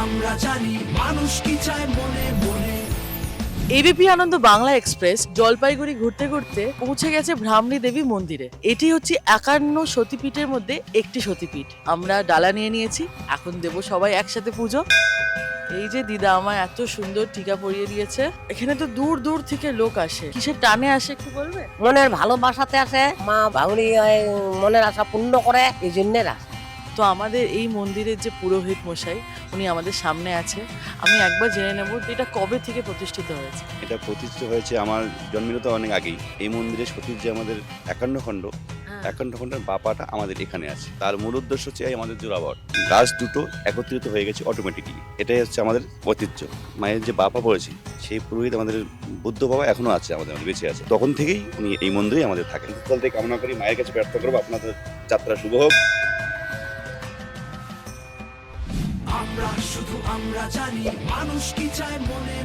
আমরা জানি মানুষ কি চায় মনে মনে। এবিপি আনন্দ বাংলা এক্সপ্রেস জলপাইগুড়ি ঘুরতে ঘুরতে পৌঁছে গেছে ভ্রামরী দেবী মন্দিরে। এটি হচ্ছে 51 সতীপীঠের মধ্যে একটি সতীপীঠ। আমরা ডালা নিয়ে নিয়েছি, এখন দেব সবাই একসাথে পুজো। এই যে দিদা আমায় এত সুন্দর টিকা পরিয়ে দিয়েছে। এখানে তো দূর দূর থেকে লোক আসে, কিসের টানে আসে একটু বলবে? মনের ভালোবাসাতে আসে, মা ভাঙড়ি মনের আশা পূর্ণ করে, এই জন্যে আসে। তো আমাদের এই মন্দিরের যে পুরোহিত মশাই, উনি আমাদের সামনে আছে। আমি একবার জেনে নেব যে এটা কবে থেকে প্রতিষ্ঠিত হয়েছে। এটা প্রতিষ্ঠিত হয়েছে আমার জন্মের তো অনেক আগেই। এই মন্দিরে সতীর যে আমাদের 51 খণ্ড, 51 খণ্ডের বাপাটা আমাদের এখানে আছে। তার মূল উদ্দেশ্য হচ্ছে আমাদের জোড়াবর গাছ দুটো একত্রিত হয়ে গেছে অটোমেটিকলি। এটাই হচ্ছে আমাদের ঐতিহ্য। মায়ের যে বাপা পড়েছে সেই পুরোহিত আমাদের বুদ্ধ বাবা এখনো আছে, আমাদের বেঁচে আছে। তখন থেকেই উনি এই মন্দিরেই আমাদের থাকেন। তখন থেকে কামনা করি, মায়ের কাছে প্রার্থনা করবো আপনাদের যাত্রা শুভ হোক। আমরা জানি মানুষ কি চায় মনে